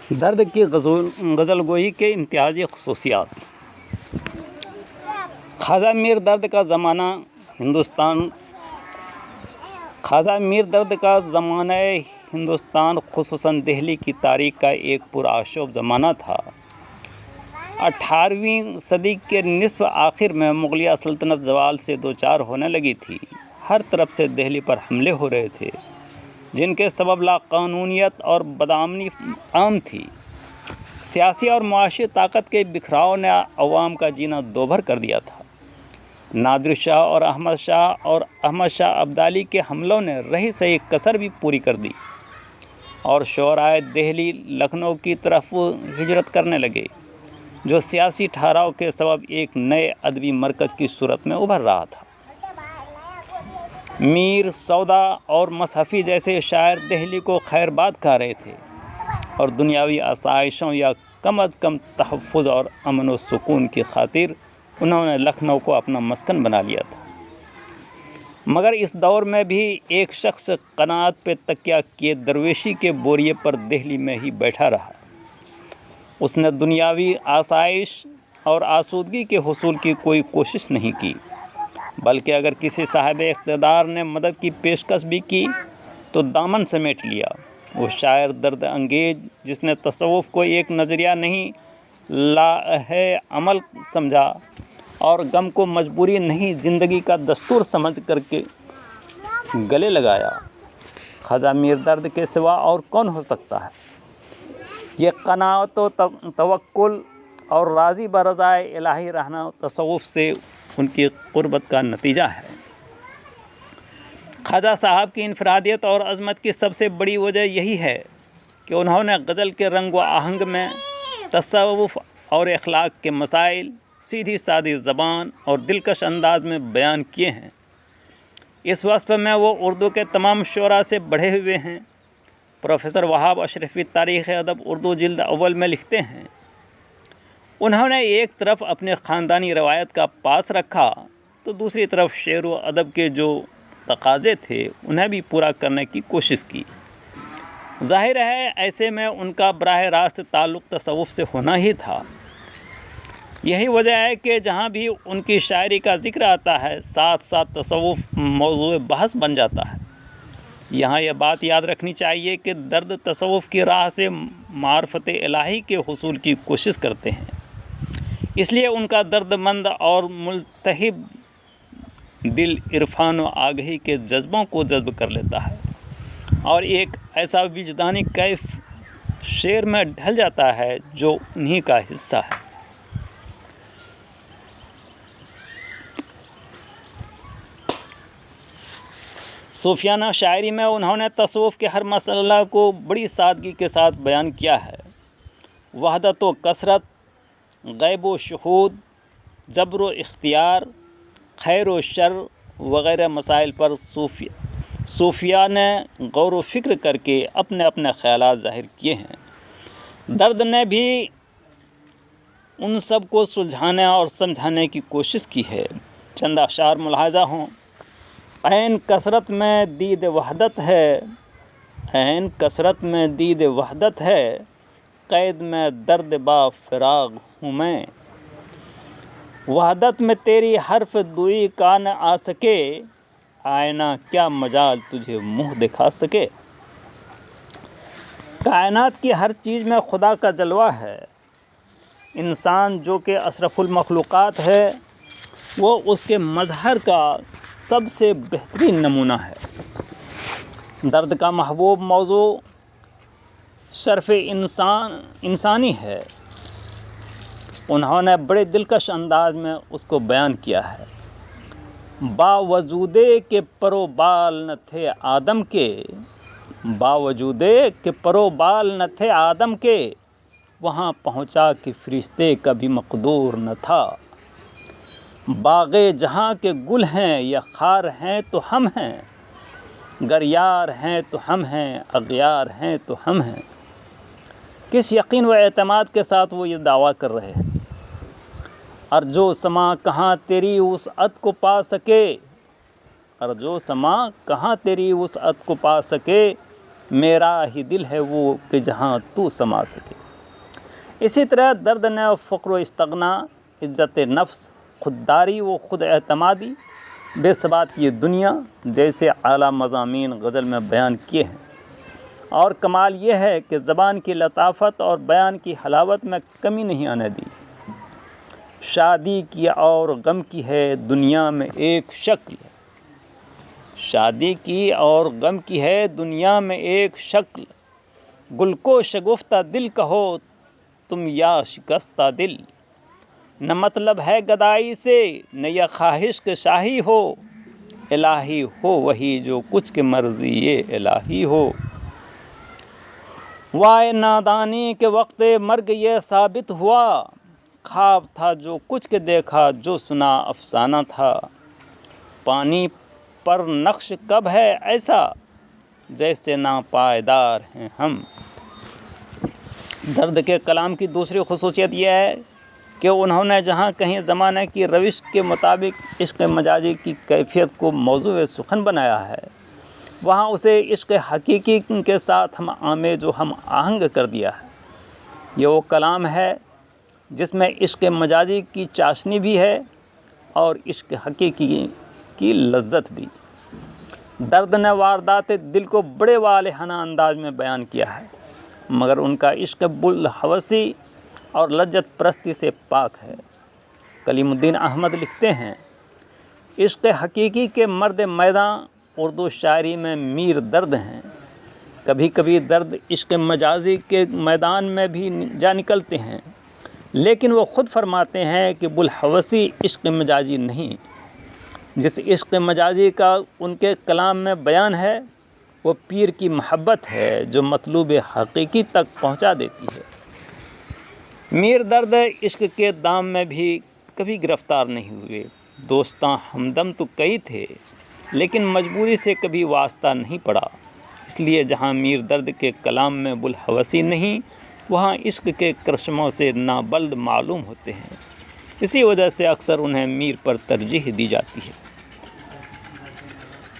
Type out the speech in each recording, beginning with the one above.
درد کی غزل گوئی کے امتیازی خصوصیات۔ خواجہ میر درد کا زمانہ ہندوستان خصوصاً دہلی کی تاریخ کا ایک پرآشوب زمانہ تھا۔ 18ویں صدی کے نصف آخر میں مغلیہ سلطنت زوال سے دوچار ہونے لگی تھی۔ ہر طرف سے دہلی پر حملے ہو رہے تھے جن کے سبب لاقانونیت اور بدامنی عام تھی۔ سیاسی اور معاشی طاقت کے بکھراؤ نے عوام کا جینا دوبھر کر دیا تھا۔ نادر شاہ اور احمد شاہ ابدالی کے حملوں نے رہی سہی کسر بھی پوری کر دی اور شعرائے دہلی لکھنؤ کی طرف ہجرت کرنے لگے، جو سیاسی ٹھہراؤ کے سبب ایک نئے ادبی مرکز کی صورت میں ابھر رہا تھا۔ میر، سودا اور مصحفی جیسے شاعر دہلی کو خیر باد کہہ رہے تھے اور دنیاوی آسائشوں یا کم از کم تحفظ اور امن و سکون کی خاطر انہوں نے لکھنؤ کو اپنا مسکن بنا لیا تھا۔ مگر اس دور میں بھی ایک شخص قناعت پہ تکیہ کیے درویشی کے بوریے پر دہلی میں ہی بیٹھا رہا۔ اس نے دنیاوی آسائش اور آسودگی کے حصول کی کوئی کوشش نہیں کی، بلکہ اگر کسی صاحب اقتدار نے مدد کی پیشکش بھی کی تو دامن سمیٹ لیا۔ وہ شاعر درد انگیز جس نے تصوف کو ایک نظریہ نہیں لاہ عمل سمجھا اور غم کو مجبوری نہیں زندگی کا دستور سمجھ کر کے گلے لگایا، خواجہ میر درد کے سوا اور کون ہو سکتا ہے؟ یہ قناعت و توکل اور راضی برضائے الہی رہنا تصوف سے ان کی قربت کا نتیجہ ہے۔ خواجہ صاحب کی انفرادیت اور عظمت کی سب سے بڑی وجہ یہی ہے کہ انہوں نے غزل کے رنگ و آہنگ میں تصوف اور اخلاق کے مسائل سیدھی سادی زبان اور دلکش انداز میں بیان کیے ہیں۔ اس وصف میں وہ اردو کے تمام شعراء سے بڑھے ہوئے ہیں۔ پروفیسر وہاب اشرفی تاریخ ادب اردو جلد اول میں لکھتے ہیں، انہوں نے ایک طرف اپنے خاندانی روایت کا پاس رکھا تو دوسری طرف شعر و ادب کے جو تقاضے تھے انہیں بھی پورا کرنے کی کوشش کی۔ ظاہر ہے ایسے میں ان کا براہ راست تعلق تصوف سے ہونا ہی تھا۔ یہی وجہ ہے کہ جہاں بھی ان کی شاعری کا ذکر آتا ہے ساتھ ساتھ تصوف موضوع بحث بن جاتا ہے۔ یہاں یہ بات یاد رکھنی چاہیے کہ درد تصوف کی راہ سے معرفت الہی کے حصول کی کوشش کرتے ہیں، اس لیے ان کا درد مند اور ملتہب دل عرفان و آگہی کے جذبوں کو جذب کر لیتا ہے اور ایک ایسا وجدانی کیف شعر میں ڈھل جاتا ہے جو انہی کا حصہ ہے۔ صوفیانہ شاعری میں انہوں نے تصوف کے ہر مسئلہ کو بڑی سادگی کے ساتھ بیان کیا ہے۔ وحدت و کثرت، غیب و شہود، جبر و اختیار، خیر و شر وغیرہ مسائل پر صوفیاء نے غور و فکر کر کے اپنے اپنے خیالات ظاہر کیے ہیں۔ درد نے بھی ان سب کو سلجھانے اور سمجھانے کی کوشش کی ہے۔ چند اشعار ملاحظہ ہوں۔ عین کثرت میں دید وحدت ہے، عین کثرت میں دید وحدت ہے، قید میں درد با فراق ہوں میں۔ وحدت میں تیری حرف دوئی کا نہ آ سکے، آئینہ کیا مجال تجھے منہ دکھا سکے۔ کائنات کی ہر چیز میں خدا کا جلوہ ہے۔ انسان جو کہ اشرف المخلوقات ہے وہ اس کے مظہر کا سب سے بہترین نمونہ ہے۔ درد کا محبوب موضوع شرف انسانی ہے۔ انہوں نے بڑے دلکش انداز میں اس کو بیان کیا ہے۔ باوجودے کہ پر و بال نہ تھے آدم کے، باوجودے کہ پر و بال نہ تھے آدم کے، وہاں پہنچا کہ فرشتے کا بھی مقدور نہ تھا۔ باغ جہاں کے گل ہیں یا خار ہیں تو ہم ہیں، گر یار ہیں تو ہم ہیں، اغیار ہیں تو ہم ہیں۔ کس یقین و اعتماد کے ساتھ وہ یہ دعویٰ کر رہے ہیں۔ ارجو سما کہاں تیری وسعت کو پا سکے، ارجو سما کہاں تیری وسعت کو پا سکے، میرا ہی دل ہے وہ کہ جہاں تو سما سکے۔ اسی طرح درد نے فقر و استغنا، عزت نفس، خودداری و خود اعتمادی، بے ثبات کی دنیا جیسے اعلیٰ مضامین غزل میں بیان کیے ہیں۔ اور کمال یہ ہے کہ زبان کی لطافت اور بیان کی حلاوت میں کمی نہیں آنے دی۔ شادی کی اور غم کی ہے دنیا میں ایک شکل، شادی کی اور غم کی ہے دنیا میں ایک شکل، گل کو شگفتہ دل کہو تم یا شکستہ دل، نہ مطلب ہے گدائی سے نہ یہ خواہش کہ شاہی ہو، الہی ہو وہی جو کچھ کے مرضی یہ الہی ہو۔ وائے نادانی کے وقت مرگ یہ ثابت ہوا، خواب تھا جو کچھ کے دیکھا جو سنا افسانہ تھا، پانی پر نقش کب ہے ایسا جیسے ناپائیدار ہیں ہم۔ درد کے کلام کی دوسری خصوصیت یہ ہے کہ انہوں نے جہاں کہیں زمانے کی روش کے مطابق عشق مجازی کی کیفیت کو موضوع سخن بنایا ہے، وہاں اسے عشق حقیقی کے ساتھ ہم آمیز و ہم آہنگ کر دیا ہے۔ یہ وہ کلام ہے جس میں عشق مجازی کی چاشنی بھی ہے اور عشق حقیقی کی لذت بھی۔ درد نے واردات دل کو بڑے والہانہ انداز میں بیان کیا ہے، مگر ان کا عشق بالحوثی اور لذت پرستی سے پاک ہے۔ کلیم الدین احمد لکھتے ہیں، عشق حقیقی کے مرد میداں اردو شاعری میں میر درد ہیں، کبھی کبھی درد عشق مجازی کے میدان میں بھی جا نکلتے ہیں، لیکن وہ خود فرماتے ہیں کہ بالحوثی عشق مجازی نہیں۔ جس عشق مجازی کا ان کے کلام میں بیان ہے وہ پیر کی محبت ہے جو مطلوب حقیقی تک پہنچا دیتی ہے۔ میر درد عشق کے دام میں بھی کبھی گرفتار نہیں ہوئے، دوستاں ہمدم تو کئی تھے لیکن مجبوری سے کبھی واسطہ نہیں پڑا، اس لیے جہاں میر درد کے کلام میں بالحوثی نہیں وہاں عشق کے کرشموں سے نابلد معلوم ہوتے ہیں، اسی وجہ سے اکثر انہیں میر پر ترجیح دی جاتی ہے۔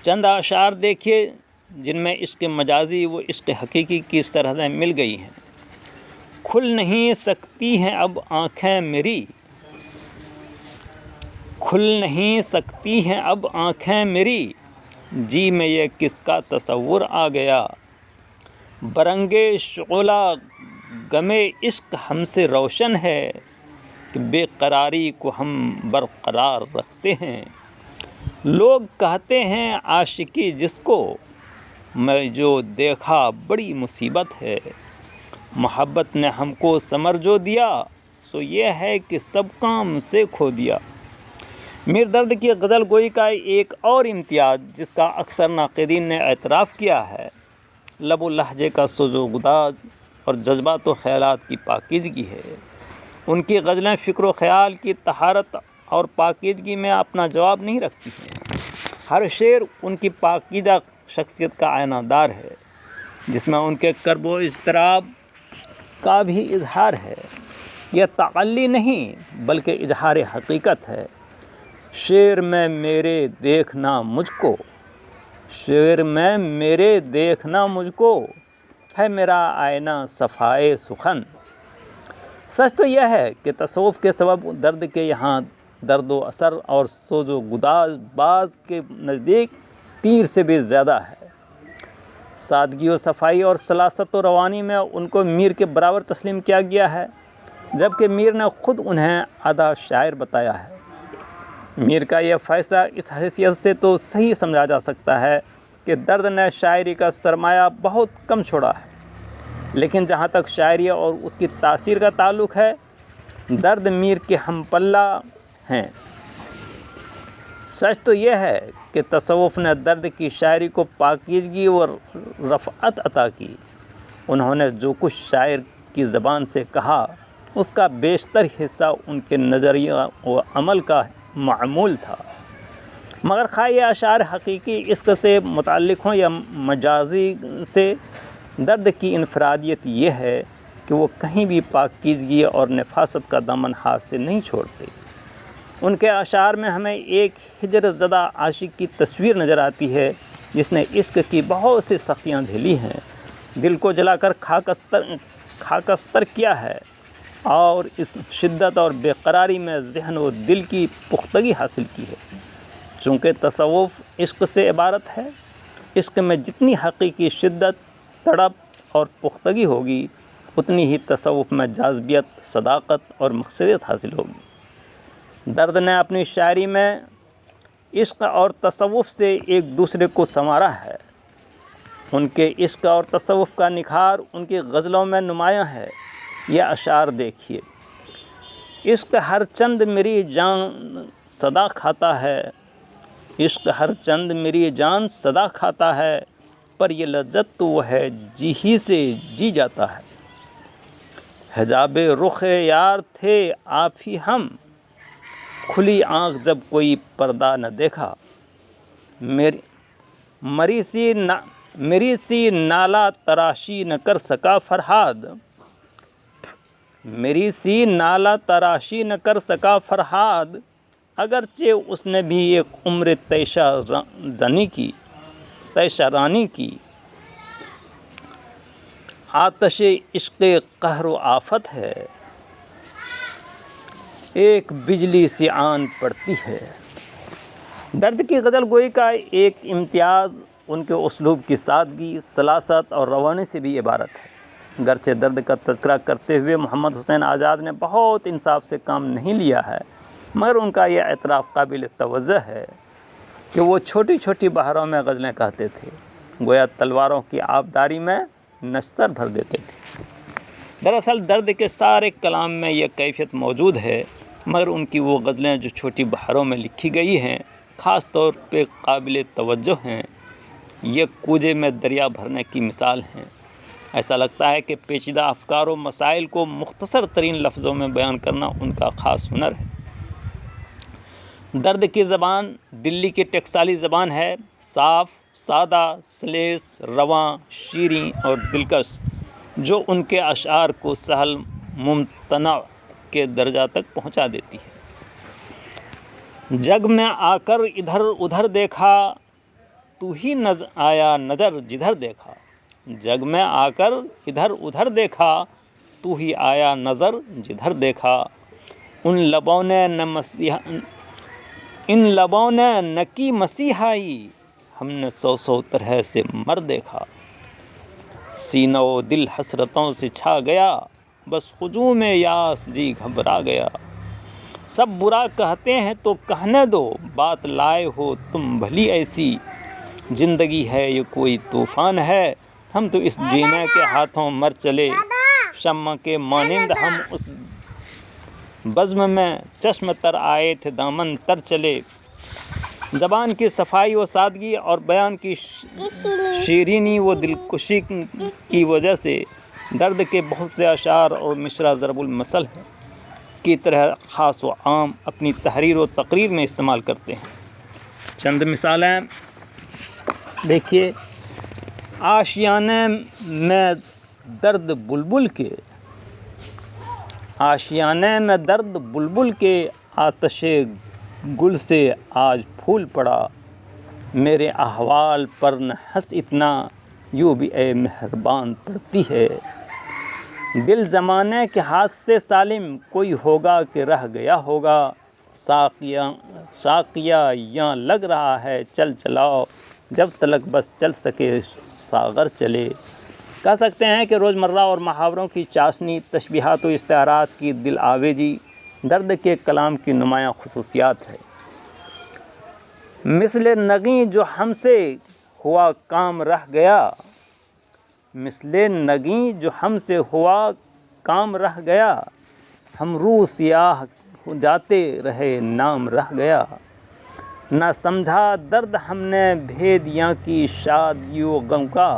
چند اشعار دیکھیے جن میں عشق مجازی و عشق حقیقی کی سرحدیں مل گئی ہیں۔ کھل نہیں سکتی ہیں اب آنکھیں میری، کھل نہیں سکتی ہیں اب آنکھیں میری، جی میں یہ کس کا تصور آ گیا، برنگے شعلہ غمِ عشق ہم سے روشن ہے کہ بے قراری کو ہم برقرار رکھتے ہیں، لوگ کہتے ہیں عاشقی جس کو میں جو دیکھا بڑی مصیبت ہے، محبت نے ہم کو ثمر جو دیا سو یہ ہے کہ سب کام سے کھو دیا۔ میر درد کی غزل گوئی کا ایک اور امتیاز جس کا اکثر ناقدین نے اعتراف کیا ہے، لب و لہجے کا سوز و گداز اور جذبات و خیالات کی پاکیزگی ہے۔ ان کی غزلیں فکر و خیال کی طہارت اور پاکیزگی میں اپنا جواب نہیں رکھتی ہیں، ہر شعر ان کی پاکیزہ شخصیت کا آئینہ دار ہے جس میں ان کے کرب و اضطراب کا بھی اظہار ہے۔ یہ تعلی نہیں بلکہ اظہار حقیقت ہے۔ شعر میں میرے دیکھنا مجھ کو، شعر میں میرے دیکھنا مجھ کو، ہے میرا آئینہ صفائے سخن۔ سچ تو یہ ہے کہ تصوف کے سبب درد کے یہاں درد و اثر اور سوز و گداز بعض کے نزدیک تیر سے بھی زیادہ ہے۔ سادگی و صفائی اور سلاست و روانی میں ان کو میر کے برابر تسلیم کیا گیا ہے، جبکہ میر نے خود انہیں آدھا شاعر بتایا ہے۔ میر کا یہ فیصلہ اس حیثیت سے تو صحیح سمجھا جا سکتا ہے کہ درد نے شاعری کا سرمایہ بہت کم چھوڑا ہے، لیکن جہاں تک شاعری اور اس کی تاثیر کا تعلق ہے درد میر کے ہم پلہ ہیں۔ سچ تو یہ ہے کہ تصوف نے درد کی شاعری کو پاکیزگی اور رفعت عطا کی۔ انہوں نے جو کچھ شاعر کی زبان سے کہا اس کا بیشتر حصہ ان کے نظریہ و عمل کا معمول تھا، مگر خواہ یہ اشعار حقیقی عشق سے متعلق ہوں یا مجازی سے، درد کی انفرادیت یہ ہے کہ وہ کہیں بھی پاکیزگی اور نفاست کا دامن ہاتھ سے نہیں چھوڑتے۔ ان کے اشعار میں ہمیں ایک ہجر زدہ عاشق کی تصویر نظر آتی ہے جس نے عشق کی بہت سی سختیاں جھیلی ہیں دل کو جلا کر خاکستر کیا ہے اور اس شدت اور بے قراری میں ذہن و دل کی پختگی حاصل کی ہے۔ چونکہ تصوف عشق سے عبارت ہے، عشق میں جتنی حقیقی شدت، تڑپ اور پختگی ہوگی اتنی ہی تصوف میں جاذبیت، صداقت اور مقصدیت حاصل ہوگی۔ درد نے اپنی شاعری میں عشق اور تصوف سے ایک دوسرے کو سنوارا ہے۔ ان کے عشق اور تصوف کا نکھار ان کی غزلوں میں نمایاں ہے۔ یہ اشعار دیکھیے: عشق ہر چند میری جان صدا کھاتا ہے، عشق ہر چند میری جان صدا کھاتا ہے، پر یہ لذت تو وہ ہے جی ہی سے جی جاتا ہے۔ حجاب رخ یار تھے آپ ہی ہم، کھلی آنکھ جب کوئی پردہ نہ دیکھا، میری سی نالا تراشی نہ کر سکا فرہاد، میری سی نالا تراشی نہ کر سکا فرہاد، اگرچہ اس نے بھی ایک عمر تیشہ رانی کی۔ آتش عشق قہر و آفت ہے، ایک بجلی سی آن پڑتی ہے۔ درد کی غزل گوئی کا ایک امتیاز ان کے اسلوب کی سادگی، سلاست اور روانی سے بھی عبارت ہے۔ گرچہ درد کا تذکرہ کرتے ہوئے محمد حسین آزاد نے بہت انصاف سے کام نہیں لیا ہے، مگر ان کا یہ اعتراف قابل توجہ ہے کہ وہ چھوٹی چھوٹی بہاروں میں غزلیں کہتے تھے، گویا تلواروں کی آبداری میں نشتر بھر دیتے تھے۔ دراصل درد کے سارے کلام میں یہ کیفیت موجود ہے، مگر ان کی وہ غزلیں جو چھوٹی بہاروں میں لکھی گئی ہیں خاص طور پہ قابل توجہ ہیں۔ یہ کوزے میں دریا بھرنے کی مثال ہیں۔ ایسا لگتا ہے کہ پیچیدہ افکار و مسائل کو مختصر ترین لفظوں میں بیان کرنا ان کا خاص ہنر ہے۔ درد کی زبان دلی کی ٹکسالی زبان ہے، صاف، سادہ، سلیس، رواں، شیریں اور دلکش، جو ان کے اشعار کو سہل ممتنع کے درجہ تک پہنچا دیتی ہے۔ جگ میں آ کر ادھر ادھر دیکھا، تو ہی آیا نظر جدھر دیکھا، جگ میں آ کر ادھر ادھر دیکھا، تو ہی آیا نظر جدھر دیکھا، ان لبوں نے نہ کی مسیحائی، ہم نے سو طرح سے مر دیکھا، سینہ و دل حسرتوں سے چھا گیا، بس ہجوم یاس جی گھبرا گیا، سب برا کہتے ہیں تو کہنے دو، بات لائے ہو تم بھلی ایسی، زندگی ہے یہ کوئی طوفان ہے، ہم تو اس جینے کے ہاتھوں مر چلے، شمع کے مانند ہم اس بزم میں چشم تر آئے تھے دامن تر چلے۔ زبان کی صفائی و سادگی اور بیان کی شیرینی و دلکشی کی وجہ سے درد کے بہت سے اشعار اور مشرا ضرب المثل کی طرح خاص و عام اپنی تحریر و تقریر میں استعمال کرتے ہیں۔ چند مثالیں دیکھیے: آشیانے میں درد بلبل کے، آشیانے میں درد بلبل کے، آتش گل سے آج پھول پڑا، میرے احوال پر نہ ہنس اتنا، یوں بھی اے مہربان پڑتی ہے، دل زمانے کے ہاتھ سے سالم، کوئی ہوگا کہ رہ گیا ہوگا، ساقیہ یاں لگ رہا ہے چل چلاؤ، جب تلک بس چل سکے ساغر چلے۔ کہہ سکتے ہیں کہ روزمرہ اور محاوروں کی چاشنی، تشبیہات و استعارات کی دل آویزی درد کے کلام کی نمایاں خصوصیات ہے۔ مثل نگیں جو ہم سے ہوا کام رہ گیا، مثل نگیں جو ہم سے ہوا کام رہ گیا، ہم روح سیاہ جاتے رہے نام رہ گیا، نہ سمجھا درد ہم نے بھید یاں کی شادی و غم کا،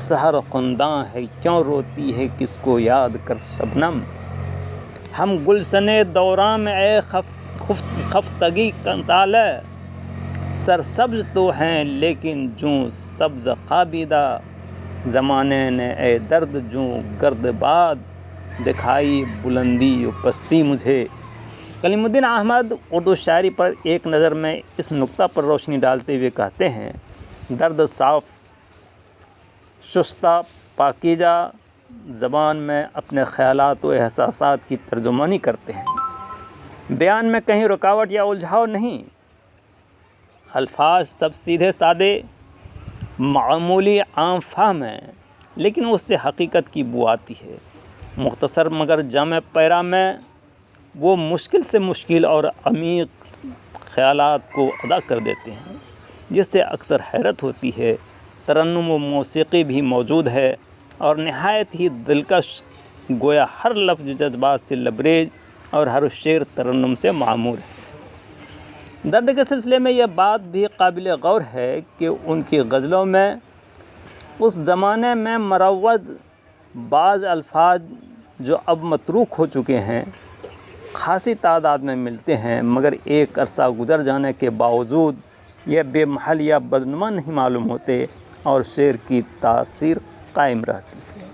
سحر خنداں ہے کیوں روتی ہے کس کو یاد کر شبنم، ہم گلشن دوراں میں اے خفتگی طالع، سرسبز تو ہیں لیکن جوں سبز خوابیدہ، زمانے نے اے درد جوں گرد باد، دکھائی بلندی و پستی مجھے۔ کلیم الدین احمد اردو شاعری پر ایک نظر میں اس نقطہ پر روشنی ڈالتے ہوئے کہتے ہیں: درد صاف شستہ پاکیزہ زبان میں اپنے خیالات و احساسات کی ترجمانی کرتے ہیں۔ بیان میں کہیں رکاوٹ یا الجھاؤ نہیں، الفاظ سب سیدھے سادے معمولی عام فہم ہیں، لیکن اس سے حقیقت کی بو آتی ہے۔ مختصر مگر جامع پیرا میں وہ مشکل سے مشکل اور عمیق خیالات کو ادا کر دیتے ہیں، جس سے اکثر حیرت ہوتی ہے۔ ترنم و موسیقی بھی موجود ہے اور نہایت ہی دلکش، گویا ہر لفظ جذبات سے لبریز اور ہر شعر ترنم سے معمور ہے۔ درد کے سلسلے میں یہ بات بھی قابل غور ہے کہ ان کی غزلوں میں اس زمانے میں مروج بعض الفاظ جو اب متروک ہو چکے ہیں خاصی تعداد میں ملتے ہیں، مگر ایک عرصہ گزر جانے کے باوجود یہ بے محل یا بدنما نہیں معلوم ہوتے اور شعر کی تاثیر قائم رہتی ہے۔